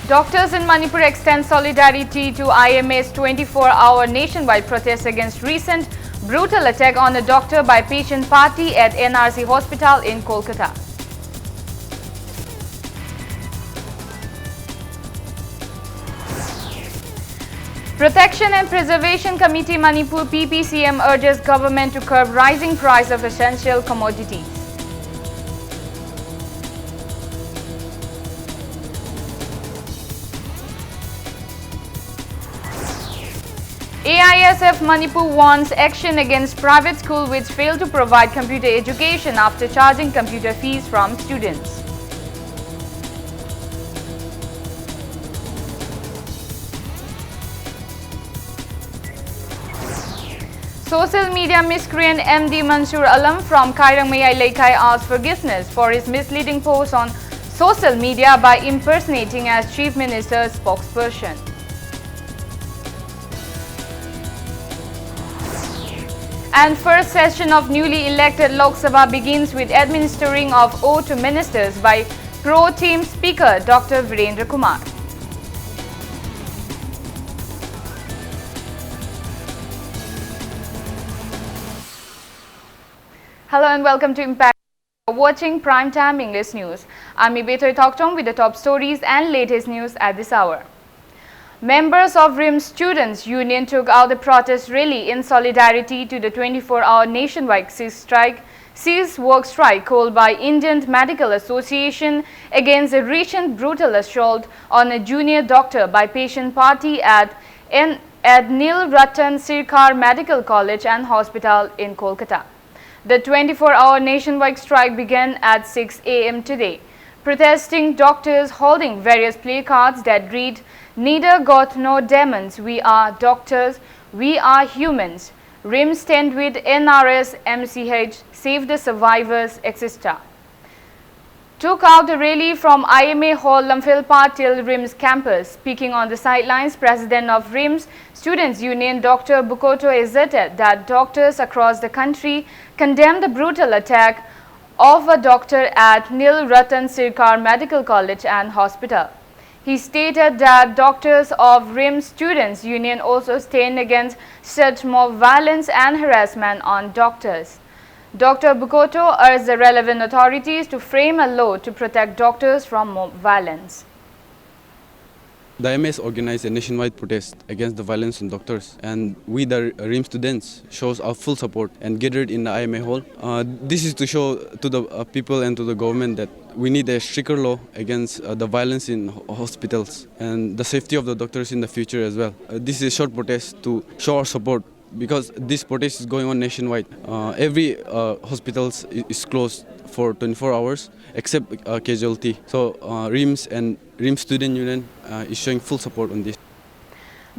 Doctors in Manipur extend solidarity to IMA's 24-hour nationwide protest against recent brutal attack on a doctor by patient party at NRC Hospital in Kolkata. Protection and Preservation Committee Manipur PPCM urges government to curb rising price of essential commodities. AISF Manipur wants action against private school which fail to provide computer education after charging computer fees from students. Social media miscreant MD Mansoor Alam from Kairang Mayai Laikai asked forgiveness for his misleading post on social media by impersonating as Chief Minister's spokesperson. And first session of newly elected Lok Sabha begins with administering of oath to ministers by pro-team Speaker Dr. Virendra Kumar. Hello and welcome to Impact. Watching Primetime English News. I'm Ibetoy Tokchong with the top stories and latest news at this hour. Members of RIMS Students Union took out a protest rally in solidarity to the 24-hour nationwide cease work strike called by Indian Medical Association against a recent brutal assault on a junior doctor by patient party at Nil Ratan Sirkar Medical College and Hospital in Kolkata. The 24-hour nationwide strike began at 6 a.m. today. Protesting doctors holding various placards that read, "Neither God nor demons, we are doctors, we are humans. RIMS stand with NRS, MCH, save the survivors, etc." Took out the rally from IMA Hall, Lamphilpa till RIMS campus. Speaking on the sidelines, President of RIMS Students Union Dr. Bukoto asserted that doctors across the country condemned the brutal attack of a doctor at Nil Ratan Sirkar Medical College and Hospital. He stated that doctors of RIMS Students Union also stand against such mob violence and harassment on doctors. Dr. Bukoto urged the relevant authorities to frame a law to protect doctors from mob violence. The IMS organized a nationwide protest against the violence on doctors, and we, the RIM students, shows our full support and gathered in the IMA hall. This is to show to the people and to the government that we need a stricter law against the violence in hospitals and the safety of the doctors in the future as well. This is a short protest to show our support because this protest is going on nationwide. Every hospitals is closed for 24 hours except casualty. So RIMS and RIMS Student Union is showing full support on this.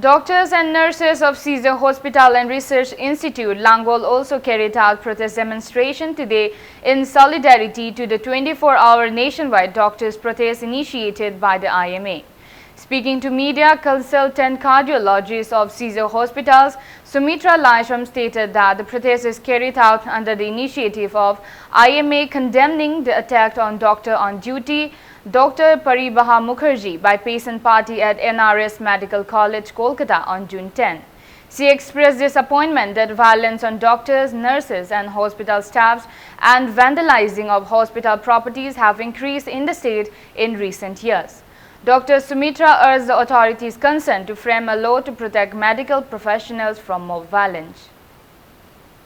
Doctors and nurses of Caesar Hospital and Research Institute, Langol, also carried out protest demonstration today in solidarity to the 24-hour nationwide doctors' protest initiated by the IMA. Speaking to media, consultant cardiologist of Caesar Hospitals, Sumitra Laishram stated that the protest is carried out under the initiative of IMA condemning the attack on doctor on duty, Dr. Paribaha Mukherjee, by patient party at NRS Medical College, Kolkata on June 10. She expressed disappointment that violence on doctors, nurses and hospital staffs and vandalizing of hospital properties have increased in the state in recent years. Dr. Sumitra urged the authorities concerned to frame a law to protect medical professionals from mob violence.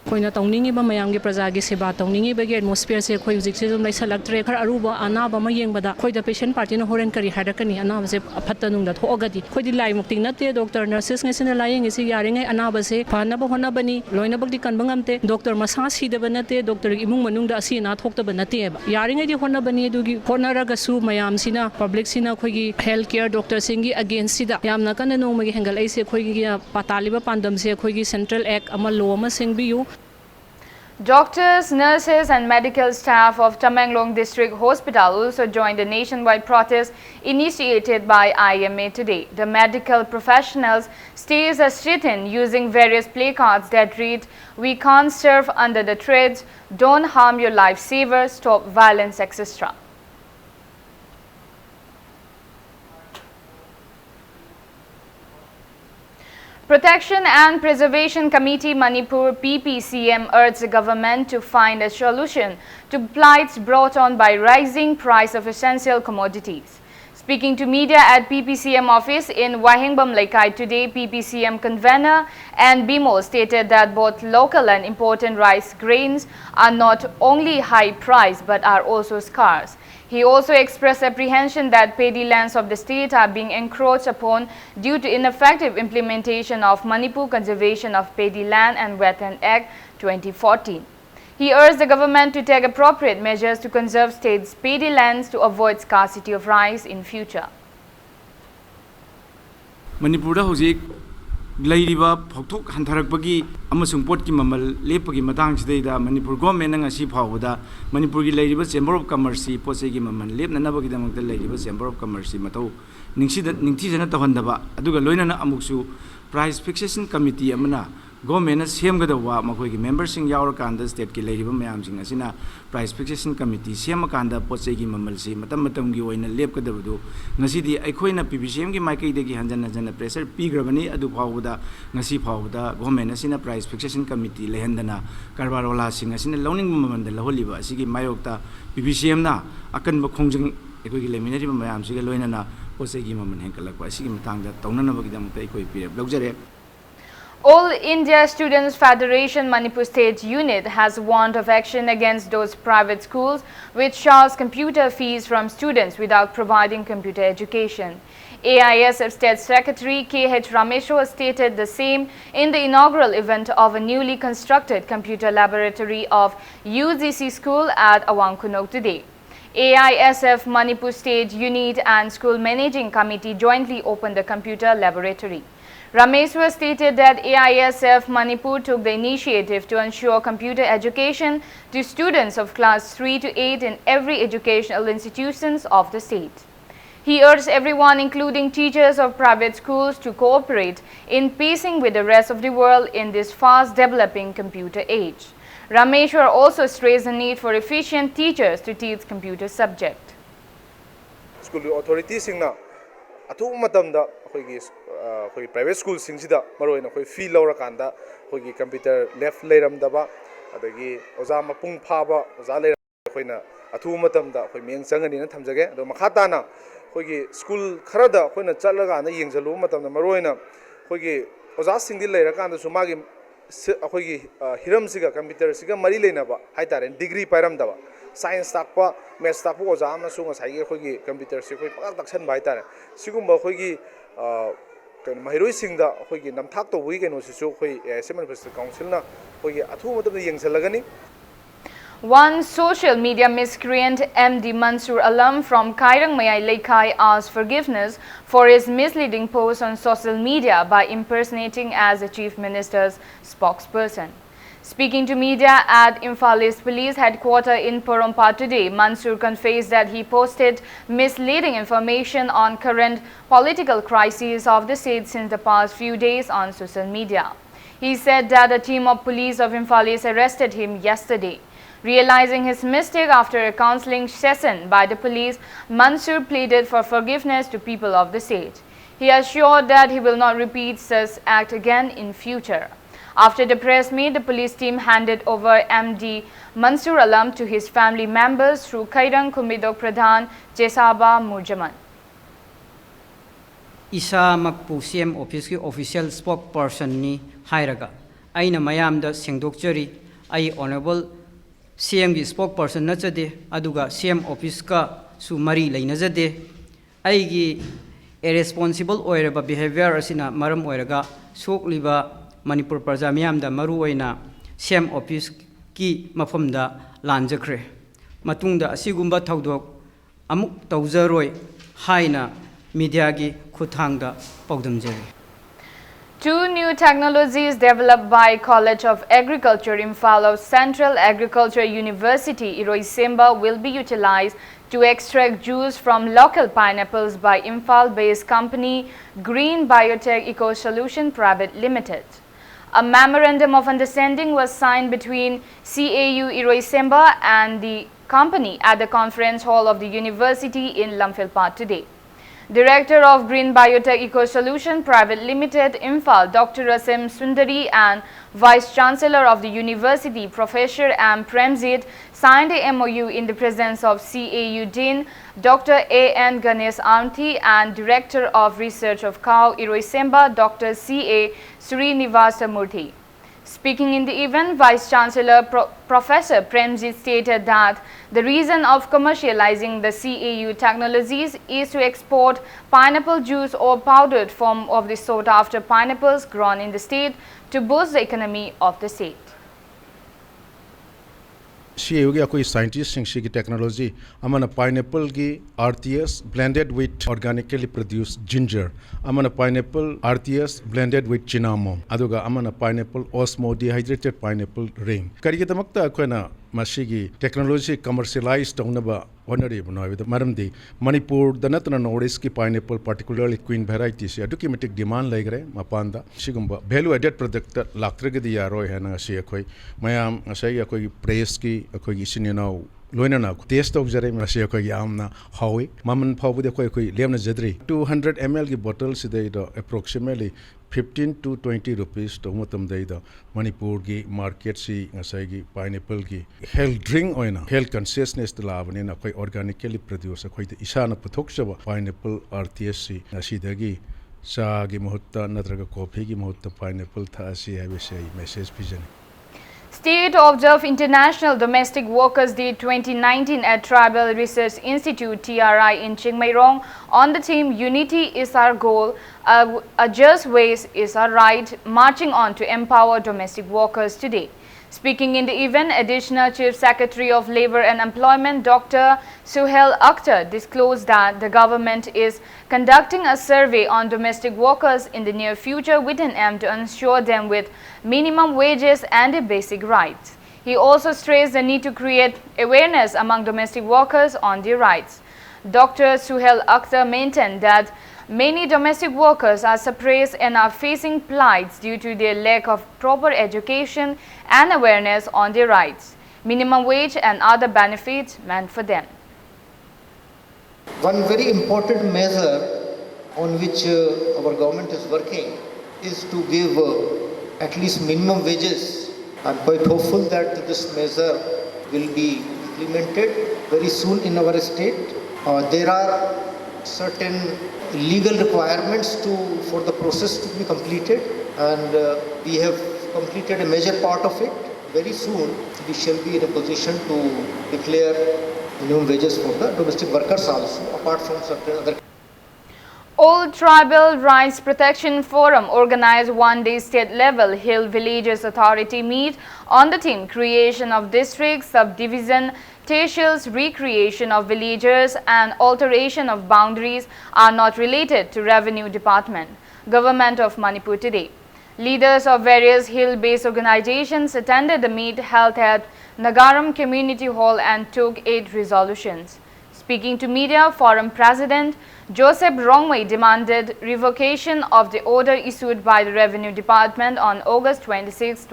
Koina tongningi ba mayam gi praja gi seba tongningi ba gi atmosphere se khoi hujik se jom lai salaktre khar aruba anaba ma yengbada khoi da patient party no horen kari harakani anaba se aphatta nung da thogadi khoi di lai mukting natte doctor nurses ngai sina lai ngai si yare ngai anaba se phana ba hona bani loina bak di kan bangamte doctor masa si da banate doctor gi imung manung da asi na thokta banate ba yare ngai di hona bani du gi hona raga su mayam sina public sina khoi gi healthcare doctor singi against sida yamna kan no ma gi hengal ai se khoi gi patali ba pandam se khoi gi central act ama law ma singbiu. Doctors, nurses and medical staff of Tamenglong District Hospital also joined the nationwide protest initiated by IMA today. The medical professionals staged a sit-in using various placards that read, "We can't serve under the treads, don't harm your lifesavers, stop violence, etc." Protection and Preservation Committee Manipur PPCM urged the government to find a solution to plights brought on by rising price of essential commodities. Speaking to media at PPCM office in Wahingbam Laikai today, PPCM convener and BMO stated that both local and imported rice grains are not only high priced but are also scarce. He also expressed apprehension that paddy lands of the state are being encroached upon due to ineffective implementation of Manipur Conservation of Paddy Land and Wetland Act 2014. He urged the government to take appropriate measures to conserve state's paddy lands to avoid scarcity of rice in future. Manipur Lairiba Poktuk Hantarakbagi, Amasung Potki Mamal, Lepagi Matang Sida, Manipur Government and Asi Powada, Manipur Lairiba Chamber of Commerce, Posegi Maman, Lep Nabagam, the Lairiba Chamber of Commerce, Mato, Ningtizana Tavandaba, Aduga Loina Amuksu, Price Fixation Committee Amana. Government same gadawa makoy members sing yaur kanda state ki leiriba mayam sing asina price fixation committee same kanda pochai gi mamal si matam matam gi oina lep kadabdu ngasi di aikhoina PPCM gi maikai de gi hanjan hanjan pressure pigrabani adu phawda ngasi phawda government asina price fixation committee lehendana karbarola sing asina loning maman de laholiba asigi mayokta PPCM na akan ba khongjing aikoi gi leminari mayam si ga loina na pochai gi maman henkalakwa asigi matangda taunana bagi damta aikoi pirep lawjare. All India Students Federation Manipur State Unit has warned of action against those private schools which charge computer fees from students without providing computer education. AISF State Secretary K.H. Rameshwar stated the same in the inaugural event of a newly constructed computer laboratory of UGC School at Awangkunok today. AISF Manipur State Unit and School Managing Committee jointly opened the computer laboratory. Rameshwar stated that AISF Manipur took the initiative to ensure computer education to students of class 3 to 8 in every educational institutions of the state. He urged everyone, including teachers of private schools, to cooperate in pacing with the rest of the world in this fast-developing computer age. Rameshwar also stressed the need for efficient teachers to teach computer subject. School authorities atu matamda private school singsida maroina fee laura kanda computer left leiram daba adagi oza mapung phaba oza leiram khoina atu matamda meng changani na thamjage do makhata na school kharada khoina chalaga na yengjalu matamda maroina oza singdi leira kanda sumagi hiram siga computer siga mari leinaba haitare degree pairam daba science takpa maths takpa oza amna sunga saigi computer si pakak taksan bai tare sigumba mahiroi singda namthak to wi keno sisu AISM council na athu matamda yengsalagani. One social media miscreant, MD Mansur Alam from Kairang Mayai Laikai, asked forgiveness for his misleading post on social media by impersonating as the Chief Minister's spokesperson. Speaking to media at Imphal East Police Headquarters in Porompa today, Mansur confessed that he posted misleading information on current political crises of the state since the past few days on social media. He said that a team of police of Imphal East arrested him yesterday. Realizing his mistake after a counseling session by the police, Mansur pleaded for forgiveness to people of the state. He assured that he will not repeat such act again in future. After the press meet, the police team handed over MD Mansur Alam to his family members through Kairang Kumidok Pradhan Jesaba Murjaman. Isa makpu CM office ki official spokesperson ni hairaga aina mayam da sengdokchari ai honorable CM gi spokesperson na chade aduga CM office ka su mari leinajade ai gi irresponsible oiraba behavior asina maram oiraga sokliba Manipur Praja miyam da maru oina CM office ki mafamda lanjakre matungda asigumba thaudok amuk tawjaroi haina media gi khuthangda pawdamjari. Two new technologies developed by College of Agriculture Imphal of Central Agriculture University Iroisemba will be utilized to extract juice from local pineapples by Imphal-based company Green Biotech Eco Solution Private Limited. A memorandum of understanding was signed between CAU Iroisemba and the company at the conference hall of the university in Lamphilpat today. Director of Green Biotech Eco Solution Private Limited, Imphal, Dr. Rasim Sundari, and Vice Chancellor of the University, Professor M. Premjit, signed a MOU in the presence of CAU Dean Dr. A.N. Ganesh Amthi and Director of Research of CAU Iroisemba, Dr. C.A. Srinivasa Murthy. Speaking in the event, Vice-Chancellor Professor Premjit stated that the reason of commercializing the CAU technologies is to export pineapple juice or powdered form of the sought-after pineapples grown in the state to boost the economy of the state. CAU की कोई scientist Singh की technology Aman pineapple की RTS blended with organically produced ginger Aman pineapple RTS blended with cinnamon अदुगा Aman pineapple osmo dehydrated pineapple ring करिए तमक्ता अखोना मशीगी technology commercialise तौनबा होनरेबो नोइबद मरमदी मणिपुर द नतना नॉर्थ ईस्ट की पाइनएप्पल पार्टिकुलरली क्वीन वेराइटी से अदुकी मटिक डिमांड लेगरे मपानदा सिगुंबा वैल्यू एडेड प्रोडक्ट लाक्त्रगदी यारोय हैना से अखोय मयाम असै अखोय प्रेस की अखोय सिनेनाउ लोइनना टेस्ट तौजरे मसे अखोय यामना हावी ममन फावबदे अखोय लेमना जद्री 200 ml की बोतल सिदे approximately 15 to 20 rupees to matam daida Manipur gi market si ngasai gi pineapple gi health drink oina health consciousness de labane na koi organically produce koi de isana puthok chaba pineapple RTS si ngasi dagi sa gi mahutta natraga coffee gi mahutta pineapple tha si have say message vision. State observe International Domestic Workers Day 2019 at Tribal Research Institute TRI in Chingmairong on the theme Unity is our goal, a just ways is our right, marching on to empower domestic workers today. Speaking in the event, Additional Chief Secretary of Labour and Employment Dr. Suhail Akhtar disclosed that the government is conducting a survey on domestic workers in the near future with an aim to ensure them with minimum wages and a basic rights. He also stressed the need to create awareness among domestic workers on their rights. Dr. Suhail Akhtar maintained that many domestic workers are suppressed and are facing plights due to their lack of proper education and awareness on their rights, minimum wage and other benefits meant for them. One very important measure on which our government is working is to give at least minimum wages. I am quite hopeful that this measure will be implemented very soon in our state. There are certain legal requirements for the process to be completed, and we have completed a major part of it. Very soon we shall be in a position to declare minimum wages for the domestic workers also, apart from certain other. All Tribal Rights Protection Forum organized one-day state-level Hill Villages Authority meet on the theme Creation of District, Subdivision, Tehsils, Recreation of Villagers and Alteration of Boundaries are not related to Revenue Department, Government of Manipur today. Leaders of various hill-based organizations attended the meet held at Nagaram Community Hall and took 8 resolutions. Speaking to media, Forum President Joseph Rongwei demanded revocation of the order issued by the Revenue Department on August 26,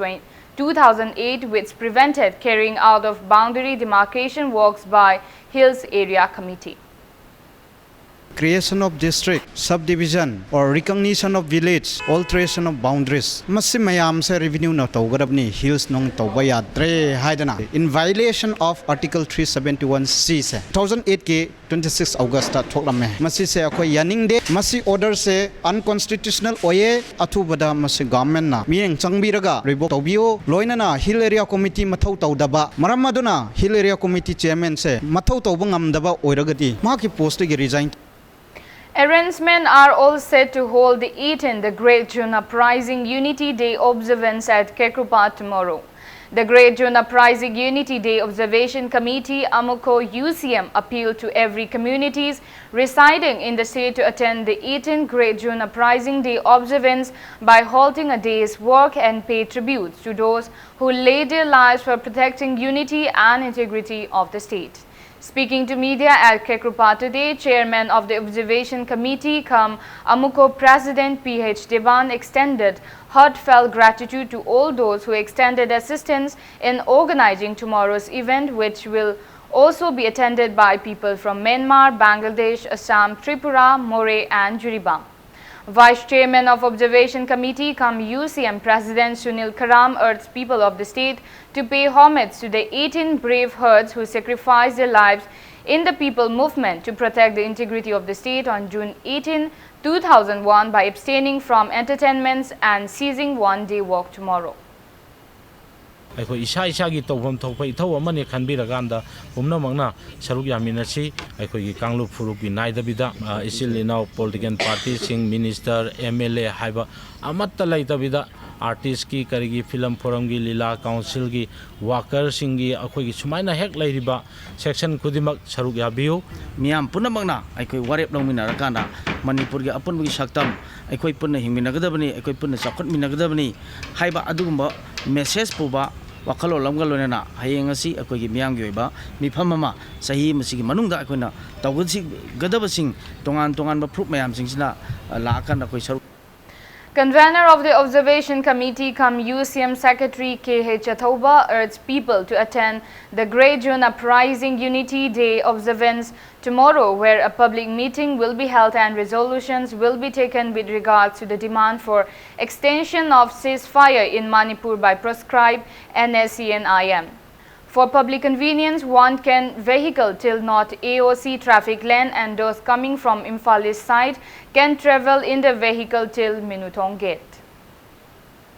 2008, which prevented carrying out of boundary demarcation works by Hills Area Committee. Creation of district, subdivision, or recognition of village, alteration of boundaries. Masi mayam se revenue na tawgarabni hills nong tawbaya dre haidana. In violation of Article 371C se 2008 ke 26 August ta thoklame. Masi se akoi yaning de masi order se unconstitutional oye athu bada masi government na mieng changbiraga revoke tawbio loina na hill area committee mathau tawdaba maram maduna hill area committee chairman se mathau tawba ngamdaba oiragati maki post ge resign. Arrangements are all set to hold the 18th the Great June Uprising Unity Day observance at Kekrupa tomorrow. The Great June Uprising Unity Day Observation Committee Amuko UCM appealed to every communities residing in the state to attend the 18th Great June Uprising Day observance by halting a day's work and pay tributes to those who laid their lives for protecting unity and integrity of the state. Speaking to media at Kekrupa today, Chairman of the Observation Committee Amuko President PH Devan extended heartfelt gratitude to all those who extended assistance in organizing tomorrow's event, which will also be attended by people from Myanmar, Bangladesh, Assam, Tripura, Moreh and Jiribam. Vice Chairman of Observation Committee cum UCM President Sunil Karam urged people of the state to pay homage to the 18 brave herds who sacrificed their lives in the people movement to protect the integrity of the state on June 18, 2001 by abstaining from entertainments and ceasing one-day work tomorrow. ꯑꯩꯈꯣꯏ ꯏꯁꯥꯒꯤ ꯇꯧꯐꯝ ꯊꯣꯛꯄ ꯏꯊꯧ ꯑꯃꯅꯤ ꯈꯟꯕꯤꯔꯀꯥꯟꯗ ꯄꯨꯝꯅꯃꯛꯅ ꯁꯔꯨꯛ ꯌꯥꯃꯤꯟꯅꯁꯤ ꯑꯩꯈꯣꯏꯒꯤ ꯀꯥꯡꯂꯨꯞ ꯐꯨꯔꯨꯞꯀꯤ ꯅꯥꯏꯗꯕꯤꯗ ꯏꯆꯤꯜ ꯏꯅꯥꯎ ꯄꯣꯂꯤꯇꯤꯀꯦꯜ ꯄꯥꯔꯇꯤꯁꯤꯡ ꯃꯤꯅꯤꯁꯇꯔ MLA ꯍꯥꯏꯕ ꯑꯃꯠꯇ ꯂꯩꯇꯕꯤꯗ आर्टिस्टकी करीगी फिल्म फोरमगी लीला काउंसिलगी वाकरसिंगी अखोगी सुमाइना हेक लैरिबा सेक्शन खुदिमक सरुक याबियो मियाम पुनमकना अखोई वारेप लौमिनारकाना मणिपुरगी अपुनबगी सक्तम अखोई पुन्ना हिंगमिनगदबनी अखोई पुन्ना चौखटमिनगदबनी हाइबा अदुगुंबा मेसेज पुबा वाखलो लमगलोनेना हयेंग असि अखोगी मियामगी ओइबा मिफम अमा सही मसिगी मनुंगदा अखोइना तौगदसि गदबसिंग तोंगान तोंगानबा प्रूफ मयामसिंगसिना लाकान अखोई सरुक Convener of the Observation Committee cum UCM Secretary K.H. Chathoba urged people to attend the Grey June Uprising Unity Day observance tomorrow, where a public meeting will be held and resolutions will be taken with regards to the demand for extension of ceasefire in Manipur by proscribed NSC and IM. For public convenience, one can vehicle till not AOC traffic lane and those coming from Imphal East side can travel in the vehicle till Minutong Gate.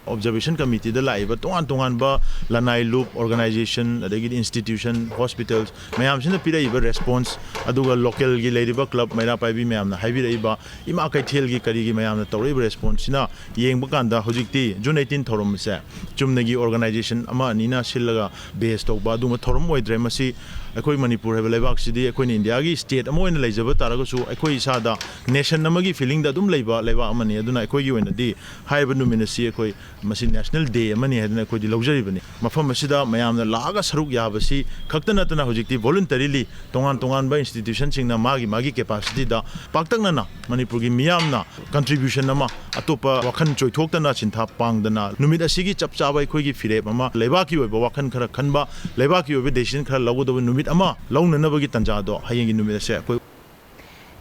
Observation Committee the live tongan ba lanai loop organization adagi institution hospitals mayam sin pira iba response aduga local gi leiba club maira paibi mayam na haibi reiba ima kaithel gi kari gi mayam na tawri response sina yengba kanda hojikti June 18 thorum se chumnagi organization ama nina sillaga base tawba duma thorum oidre masi अखोई मणिपुर है लेबाक सिदी अखोई India की state Amo इन लेजब तारगसु अखोई सादा nation नमगी feeling दा दुम लेबा लेबा अमनी अदुना अखोई की ओइनदी हाइब नुमिनसी अखोई मसी नेशनल डे अमनी हदना अखोई लौजरिबनी मफम मसिदा मयामना लागा सरुक याबसी खक्त नतना होजिकती वॉलंटरीली तोंगान तोंगान बा इंस्टीट्यूशन सिंगना मागी मागी कैपेसिटी दा पाक्तंगना मणिपुर की मियामना कंट्रीब्यूशन अमा अतोपा वखन चोइथोक्तना चिंथा पांगदना नुमित असिगी चपचाबा अखोई की फिरेप अमा लेबा की ओइबा वखन खरा खनबा लेबा की ओइबा डिसीजन खरा लगोदब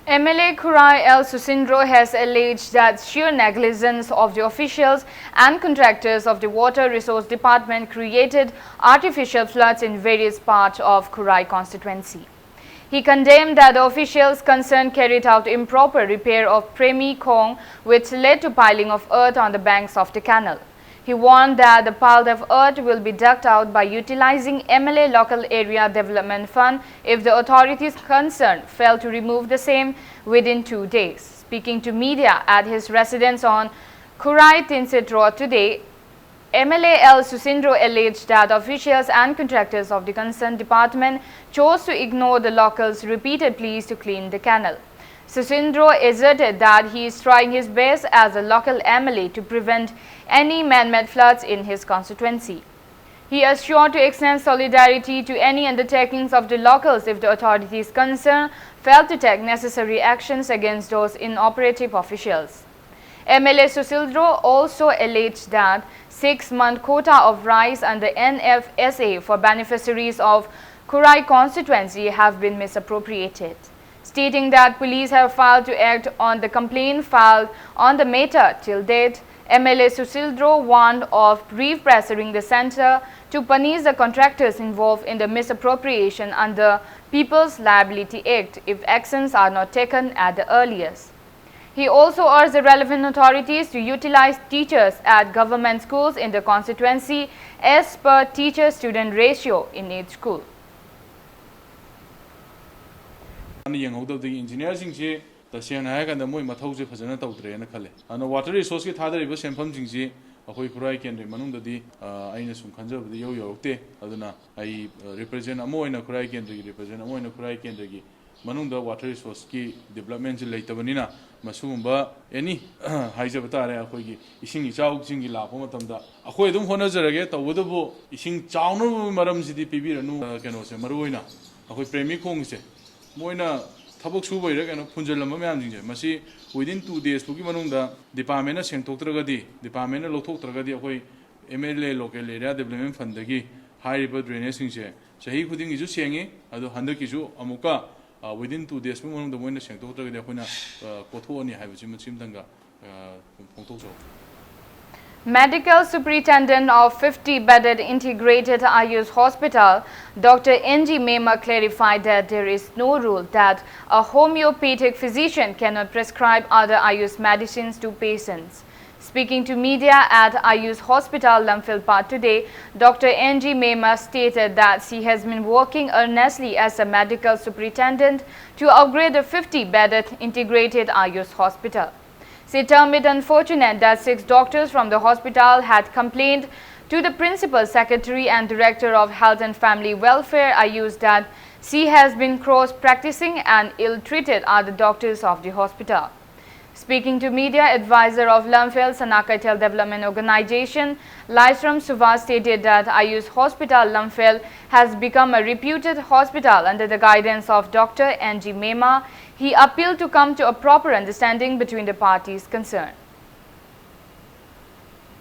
MLA Khurai L. Susindro has alleged that sheer negligence of the officials and contractors of the Water Resource Department created artificial floods in various parts of Khurai constituency. He condemned that the officials concerned carried out improper repair of Premi Khong, which led to piling of earth on the banks of the canal. He warned that the pile of earth will be dug out by utilizing MLA Local Area Development Fund if the authorities concerned fail to remove the same within 2 days. Speaking to media at his residence on Khurai Tinsit Road today, MLA L. Susindro alleged that officials and contractors of the concerned department chose to ignore the locals' repeated pleas to clean the canal. Susindro asserted that he is trying his best as a local MLA to prevent any man-made floods in his constituency. He assured to extend solidarity to any undertakings of the locals if the authorities concerned failed to take necessary actions against those inoperative officials. MLA Susindro also alleged that 6-month quota of rice under NFSA for beneficiaries of Khurai constituency have been misappropriated. Stating that police have failed to act on the complaint filed on the matter till date, MLA Susindro warned of repressuring the centre to punish the contractors involved in the misappropriation under People's Liability Act if actions are not taken at the earliest. He also urged the relevant authorities to utilize teachers at government schools in the constituency as per teacher-student ratio in each school. Engineers तसेंना हायकांदा मोय मथौसे फजना तौद्रेना खले अन water resource के थादरिबो सेंफम जिंगजी अखोय खुराई केंद्र मनुंगददी आइना सुम खंजबदि यौ यौरक्ते अदुना I represent Amo ओइना खुराई केंद्र की represent Amo ओइना खुराई केंद्र की मनुंगदा वाटर रिसोर्स की डेवलपमेंट जे लेतबनिना मसुगुंबा एनी हाइजब तारे अखोय की इसिंग इचाउ जिंग की लापो मतमदा अखोय दुम होनजरगे तवदबो इसिंग चाउनो मरम सिदि पिबिरनु केनोसे मरुइना अखोय प्रेमी खोंगसे मोइना थबक सुबैर कनो फुंजलम मैम जिंजे मसी विदिन 2 days फुकी मनुंगदा डिपार्टमेंट सेंथोक्त्रगदी डिपार्टमेंट लोथोक्त्रगदी अखोय MLA local area development fund दगी हाइरिबा ड्रेनेज सिंगसे chahi khuding isu sengi adu handa kisu amuka within 2 days mong da moina sengtok tra gede khuna kotho ani haibu chim chim tanga phongtok so. Medical Superintendent of 50-bedded Integrated Ayush Hospital, Dr. N.G. Mema clarified that there is no rule that a homeopathic physician cannot prescribe other Ayush medicines to patients. Speaking to media at Ayush Hospital, Lamphilpat today, Dr. N.G. Mema stated that she has been working earnestly as a medical superintendent to upgrade the 50-bedded Integrated Ayush Hospital. She termed it unfortunate that 6 doctors from the hospital had complained to the Principal Secretary and Director of Health and Family Welfare Ayush that she has been cross-practicing and ill-treated other doctors of the hospital. Speaking to media, advisor of Lamphil Sanakaitel Development Organization, Laisram Suva stated that Ayush Hospital Lamphil has become a reputed hospital under the guidance of Dr. N.G. Mema. He appealed to come to a proper understanding between the parties concerned.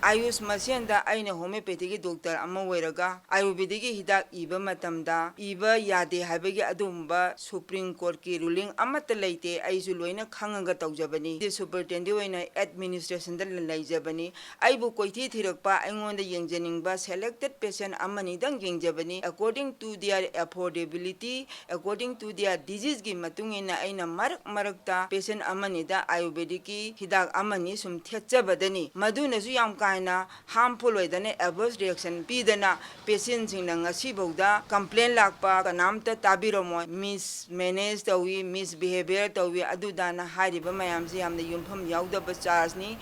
Ayush Masianda aina homeopathic doctor ama weraga ayurvedic hidak iba matamda iba yade habegi adumba Supreme Court ki ruling amata leite aisu loina khanganga tawjabani the superintendent oina administration da laijabani aibu koithi thirakpa aingonda yengjaningba selected patient amani dang yengjabani according to their affordability according to their disease gi matungina aina marakta patient amani da ayurvedic hidak amani sum thechabadani maduna su yam harmful oidane adverse reaction pidana patients in ngasi bauda complaint lakpa kanamta tabiromo mismanage tawi misbehavior tawi adudana hariba mayamsi yamna yumpham yaudaba charge ni.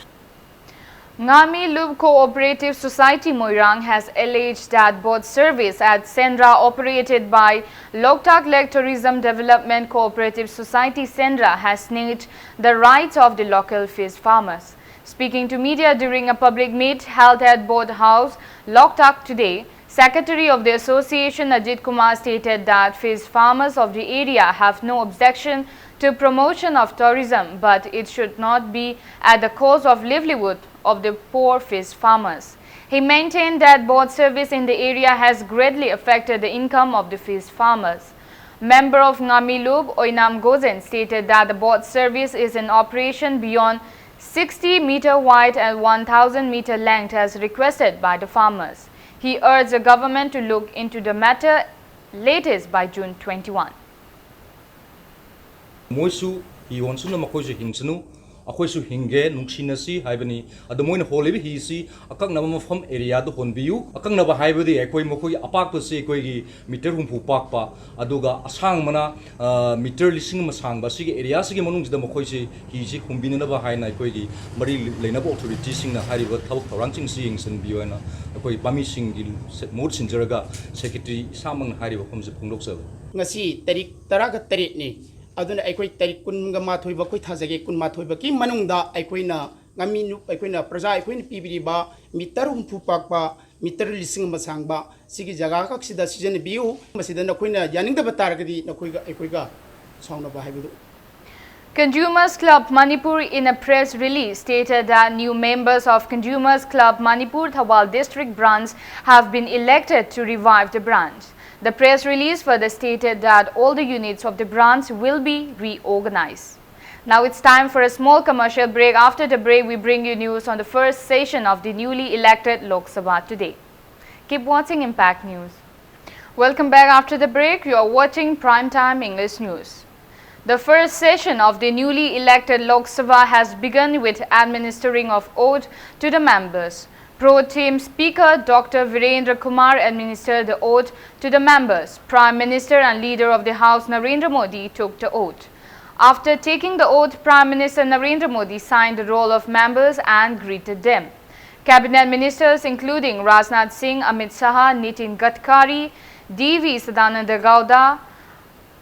Ngami Lube Cooperative Society Moirang has alleged that boat service at Sendra operated by Loktak Lake Tourism Development Cooperative Society Sendra has snatched the rights of the local fish farmers. Speaking to media during a public meet held at Boat House, Loktak today, Secretary of the Association Ajit Kumar stated that fish farmers of the area have no objection to promotion of tourism, but it should not be at the cost of livelihood of the poor fish farmers. He maintained that boat service in the area has greatly affected the income of the fish farmers. Member of Ngami Lube, Oinam Gozen, stated that the boat service is in operation beyond 60-meter wide and 1,000-meter length as requested by the farmers. He urged the government to look into the matter latest by June 21. Moisu hiwonsu na makoisu hingsunu akoisu hinge nungsinasi haibani adumoina holibi hisi akaknaba mafam area do honbiu akaknaba haibadi ekoi mokoi apakpa se ekoi meter humpu pakpa aduga asang mana meter lising masang ba sigi area sigi manungsida mokoisi hisi humbinaba haina ekoi mari leinaba authority singna hariba thabak thorangching si yingsan biwana ekoi pami singi mod sinjaraga secretary samang hariba khomse phungdoksa ngasi tarik taraga tarik ni aduna aikoi tarik kunga mathoi ba koi thajage kun mathoi ba ki manungda aikoina ngaminu aikoina praja aikoina pibiriba meter humpu pakpa meter lising masangba sigi jaga ka sida season biu masida na koina yaningda bataragadi na koiga aikoiga sauna ba haibudu. Consumers Club Manipur in a press release stated that new members of Consumers Club Manipur Thawal District branch have been elected to revive the branch. The press release further stated that all the units of the branch will be reorganized. Now it's time for a small commercial break. After the break, we bring you news on the first session of the newly elected Lok Sabha today. Keep watching Impact News. Welcome back after the break. You are watching Primetime English News. The first session of the newly elected Lok Sabha has begun with administering of oath to the members. Pro Tem Speaker Dr. Virendra Kumar administered the oath to the members. Prime Minister and Leader of the House Narendra Modi took the oath. After taking the oath, Prime Minister Narendra Modi signed the roll of members and greeted them. Cabinet Ministers including Rajnath Singh, Amit Shah, Nitin Gadkari, D.V. Sadananda Gowda,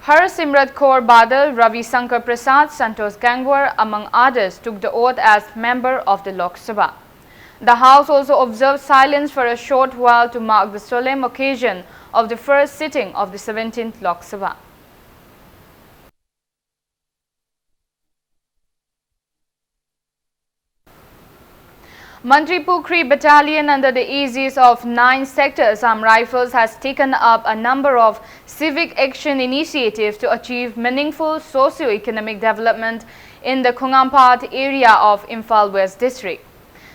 Harsimrat Kaur Badal, Ravi Shankar Prasad, Santosh Gangwar, among others, took the oath as member of the Lok Sabha. The House also observed silence for a short while to mark the solemn occasion of the first sitting of the 17th Lok Sabha. Manipur Battalion under the aegis of 9 Sector Assam Rifles has taken up a number of civic action initiatives to achieve meaningful socio-economic development in the Khongampat area of Imphal West District.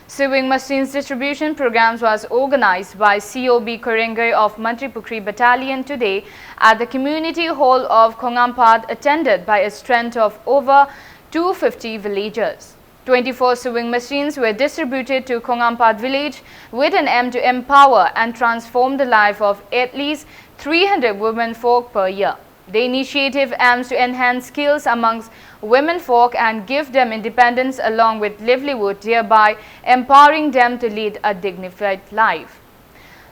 Sewing machines distribution programs was organized by COB Korengai of Manipur Battalion today at the community hall of Khongampat, attended by a strength of over 250 villagers. 24 sewing machines were distributed to Khongampat village with an aim to empower and transform the life of at least 300 women folk per year. The initiative aims to enhance skills amongst women folk and give them independence along with livelihood, thereby empowering them to lead a dignified life.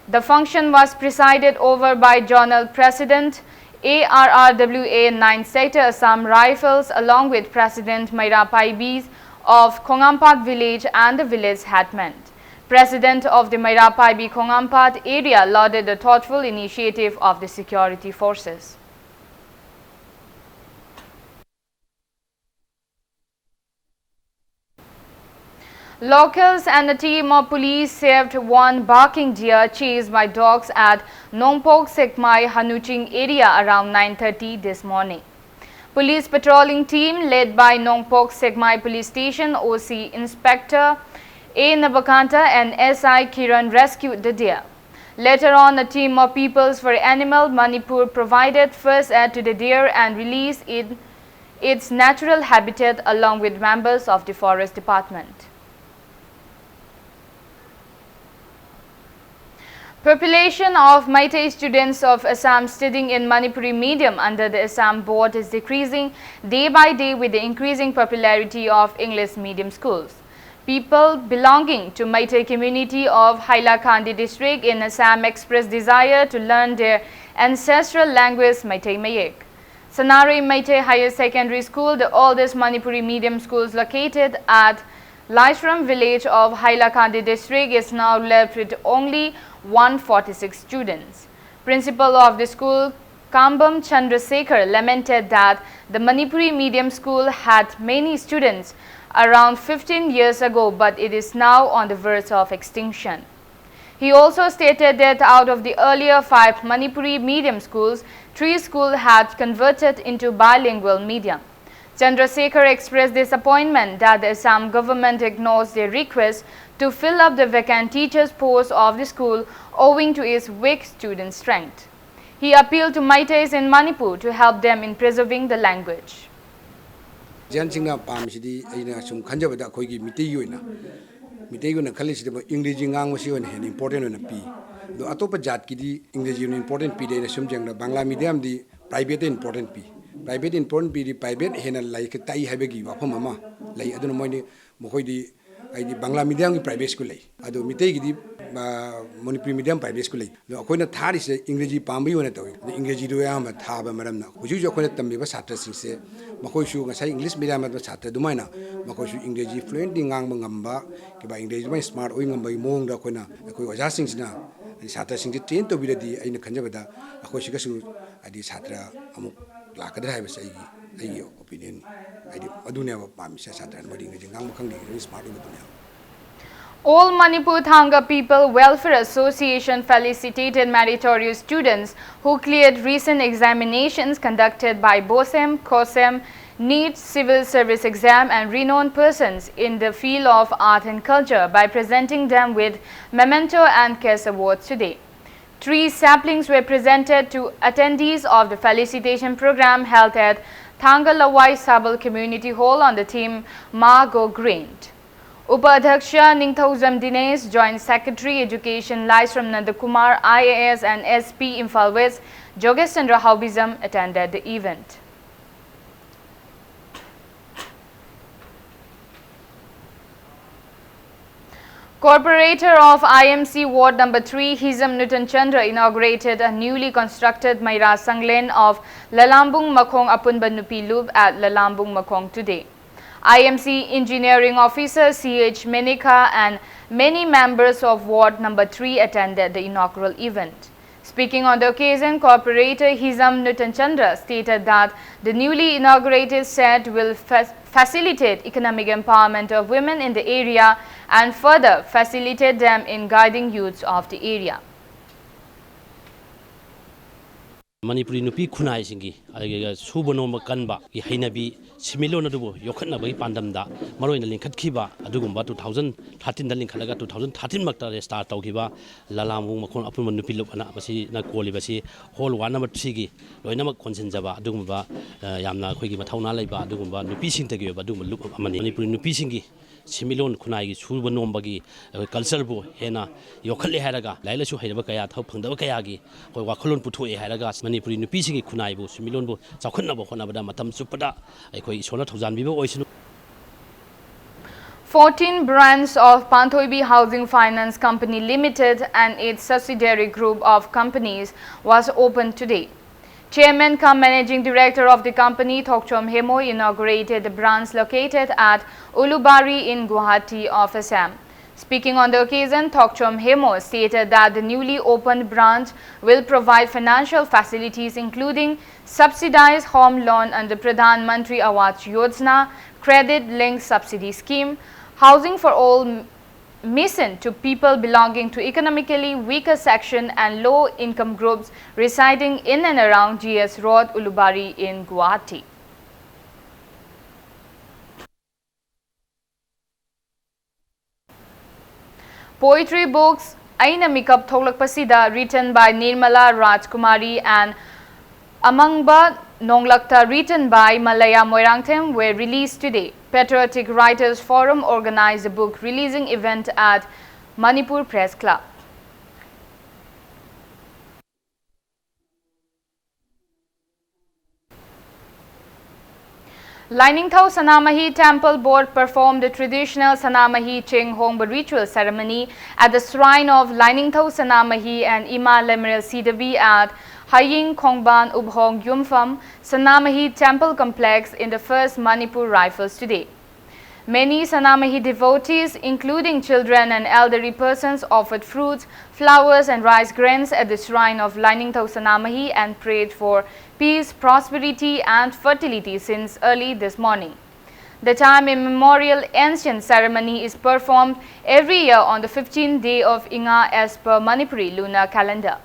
The function was presided over by Zonal President ARRWA 9 Sector Assam Rifles along with President Maira Paibis of Khongampat village and the village hetman. President of the Maira Paibi Khongampat area lauded the thoughtful initiative of the security forces. Locals and a team of police saved one barking deer chased by dogs at Nongpok Sekmai Hanuching area around 9:30 this morning. Police patrolling team led by Nongpok Sekmai Police Station OC Inspector A. Nabakanta and SI Kiran rescued the deer. Later on, a team of Peoples for Animal Manipur provided first aid to the deer and released it its natural habitat along with members of the Forest Department. Population of Meitei students of Assam studying in Manipuri medium under the Assam board is decreasing day by day with the increasing popularity of English medium schools. People belonging to Meitei community of Hailakandi district in Assam expressed desire to learn their ancestral language Meitei Mayek. Sanari Meitei Higher Secondary School, the oldest Manipuri medium schools located at Laisram village of Hailakandi district, is now left with only 146 students. Principal of the school, Kambam Chandrasekhar, lamented that the Manipuri medium school had many students around 15 years ago, but it is now on the verge of extinction. He also stated that out of the earlier 5 Manipuri medium schools, 3 schools had converted into bilingual medium. Chandrasekhar expressed disappointment that the Assam government ignores their request to fill up the vacant teachers' posts of the school owing to its weak student strength. He appealed to Meiteis in Manipur to help them in preserving the language. Jansingna Pamsidi in some Kanjabada Kogi Mitiyuna. Mitayuna Kalisidaba English Ngang and important on a P. The Atopa Jatkidi English important P. They assume the Bangla medium the private important P. Private important P. The private Hena like Tai Habegi Wapamama, like I don't know Mohodi. I the Bangla medium private school. I do Mitegi Manipuri medium private school. The Akona Thar is English Pambi on it. The English do am at Haba Madam. Which you call it Tambiva Satra since Makoshu say English medium at the Satra Dumina. Makoshu English fluent in Angamba, by English by smart oing by Mong the Kona, Akoyasing now. And Satra sing the train to be the in the Kanjabada, Akoshikasu at the Satra Amuk Lakada have a opinion. I do never Pamisha Satra and wedding is smart over the All Manipur Thanga People Welfare Association felicitated meritorious students who cleared recent examinations conducted by BOSEM, COSEM, NEET, Civil Service Exam and renowned persons in the field of art and culture by presenting them with memento and case awards today. 3 saplings were presented to attendees of the felicitation program held at Thangalawai Sabal Community Hall on the theme Ma Go Green. Upadhyaksha Ningthauzam Dinesh, Joint Secretary Education Laisram Nandakumar, IAS and SP Imphal West, Jogesh Chandra Haubizam attended the event. Corporator of IMC Ward Number 3, Hizam Nutan Chandra, inaugurated a newly constructed Maira Sanglen of Lalambung Makong Apunban Nupi Loop at Lalambung Makong today. IMC Engineering Officer CH Menika and many members of Ward Number 3 attended the inaugural event. Speaking on the occasion, Corporator Hizam Nutan stated that the newly inaugurated set will facilitate economic empowerment of women in the area and further facilitate them in guiding youths of the area. Manipuri nupi khunai singi aga subo noma kanba ki hainabi similo na dubo yokhatna bai pandamda maroina linkhat khiba adugumba 2013 da linkhalaga 2013 makta start tawkiba lalamu makhon apun nupi lop ana basi na koli basi hol 1 number 3 gi loina mak konsin jaba adugumba yamna khoigi mathauna laiba adugumba nupi singtagi ba adugumba lup amani manipuri nupi singi similon khunai gi subo nombagi culture bo hena yokhale haraga lailasu hairaba kaya thau phangdaba kaya gi hoi wakholon puthoe haraga Manipuri nupi singi khunai bo similon bo chawkhanna bo khonabada matam chupada aikhoi isona thaujanbiba oisinu 14 branches of Panthoibi Housing Finance Company Limited and its subsidiary group of companies was opened today. Chairman cum Managing Director of the company, Thokchom Hemo, inaugurated the branch located at Ulubari in Guwahati of Assam. Speaking on the occasion, Thokchom Hemo stated that the newly opened branch will provide financial facilities including subsidized home loan under Pradhan Mantri Awas Yojana, credit-linked subsidy scheme, housing for all mission to people belonging to economically weaker section and low-income groups residing in and around GS Road, Ulubari in Guwahati. Poetry books Aina Mikap Thoglakpasida, written by Nirmala Rajkumari, and Amangba Nonglakta, written by Malaya Moirangthem, were released today. Patriotic Writers Forum organized a book releasing event at Manipur Press Club. Lainingthau Sanamahi Temple Board performed the traditional Sanamahi Cheng Hongba ritual ceremony at the shrine of Lainingthau Sanamahi and Ima Lemuel Sidabi at Haying Khongban Ubhong Yumpham Sanamahi Temple Complex in the first Manipur Rifles today. Many Sanamahi devotees, including children and elderly persons, offered fruits, flowers and rice grains at the shrine of Lainingthau Sanamahi and prayed for peace, prosperity and fertility since early this morning. The time immemorial ancient ceremony is performed every year on the 15th day of Inga as per Manipuri lunar calendar.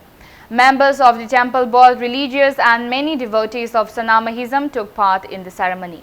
Members of the temple board, religious and many devotees of Sanamahism took part in the ceremony.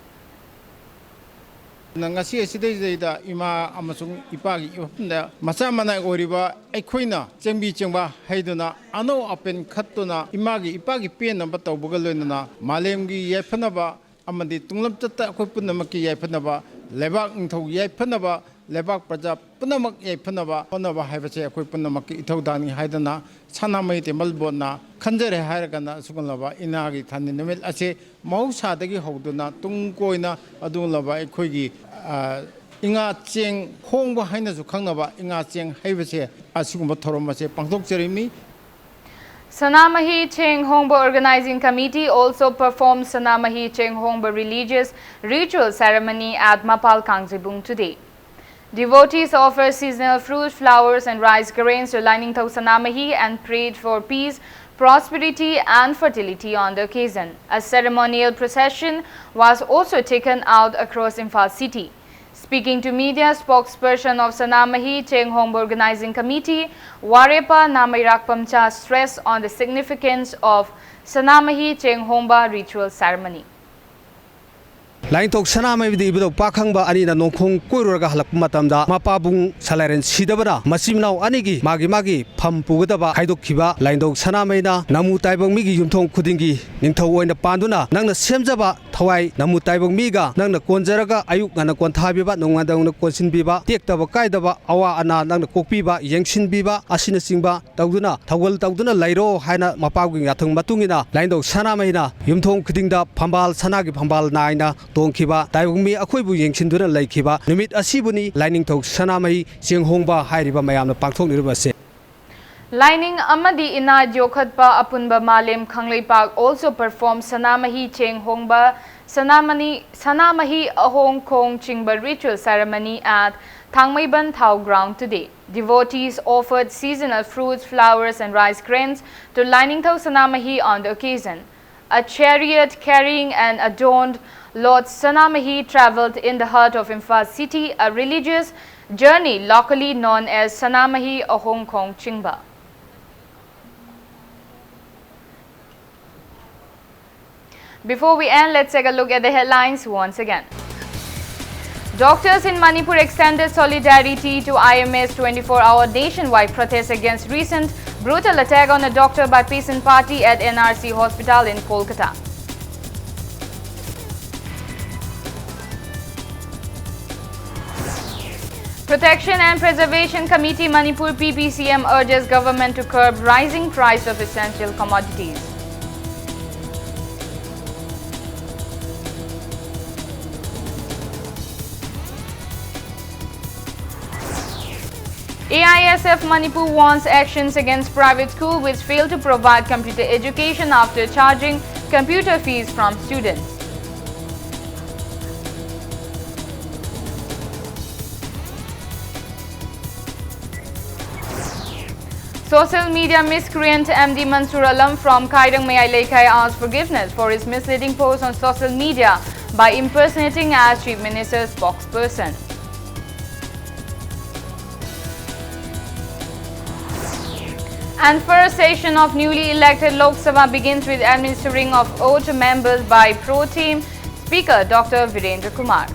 Ngasi asidayda ima amasung ipagi ipunda macha manai oriba aikhoina chengbi chengba haiduna ano apen khattuna imagi ipagi pen namba tawbuga loinana malemgi yaifanaba amadi tunglam chatta akhoi punamaki yaifanaba lebak ngthau yaifanaba lebak praja punamak yaifanaba honaba haibase akhoi punamaki ithaudani haidana Sanamai Temple Board na khanjare hairagana sugunlaba inagi thani numit ase mahausadagi hauduna tungkoina adunlaba aikhoigi inga cheng hongba haina su khangnaba inga cheng haibase asigumba thoromase pangthokcherimi. Sanamahi Cheng Hongba Organizing Committee also performed Sanamahi Cheng Hongba religious ritual ceremony at Mapal Kangjibung today. Devotees offered seasonal fruits, flowers and rice grains to Lainingthau Sanamahi and prayed for peace, prosperity and fertility on the occasion. A ceremonial procession was also taken out across Imphal city. Speaking to media, spokesperson of Sanamahi Cheng Hongba Organizing Committee, Warepa Namairakpamcha, stressed on the significance of Sanamahi Cheng Hongba ritual ceremony. Laintok Sanamai di Ibu Pakangba Anina Nongkong Kururaga Halapmatamda, Mapabung Salaren Sidabara, Masimnau Anigi, Magi Pampugaba, Haidokiba, Laindok Sanamaina, Namu Taibong Migi Yumtong Kudingi, Ninto in the Panduna, Nang the Semzaba, Tawai, Namu Taibong Miga, Nang the Konzeraga, Ayuk and the Kontabiba, Nonganda on the Konsin Biba, Tektaba Kaidaba, Awa Ana, Nang the Kopiba, Yangshin Biba, Asina Simba, Tauduna, Tawal Tauduna, Lairo, Haina, Mapaging Atong Matungina, Laindok Sanamaina, Yumtong Kudinga, Pambal, Sanagi Pambal Naina, Kiba, Taibumi, Akubu Yangsindura Lakiba, Numit Asibuni, Lainingthau Sanamahi, Cheng Hongba, Hairiba Mayam, Pangthong University. Lining Amadi Ina Jokhatpa Apunba Malem Khanglei Park also performed Sanamahi Cheng Hongba Sanamahi Ahong Kong Chingba ritual ceremony at Thangmaiban Thau ground today. Devotees offered seasonal fruits, flowers and rice grains to Lainingthau Sanamahi on the occasion. A chariot carrying an adorned Lord Sanamahi travelled in the heart of Imphal city, a religious journey locally known as Sanamahi Ahong Kong Chingba. Before we end, let's take a look at the headlines once again. Doctors in Manipur extended solidarity to IMA's 24-hour nationwide protest against recent brutal attack on a doctor by patient party at NRC Hospital in Kolkata. Protection and Preservation Committee Manipur PPCM urges government to curb rising price of essential commodities. AISF Manipur wants actions against private schools which fail to provide computer education after charging computer fees from students. Social media miscreant MD Mansur Alam from Kairang Mayai Lekhai asked forgiveness for his misleading post on social media by impersonating as Chief Minister's spokesperson. And first session of newly elected Lok Sabha begins with administering of oath to members by Pro Team Speaker Dr. Virendra Kumar.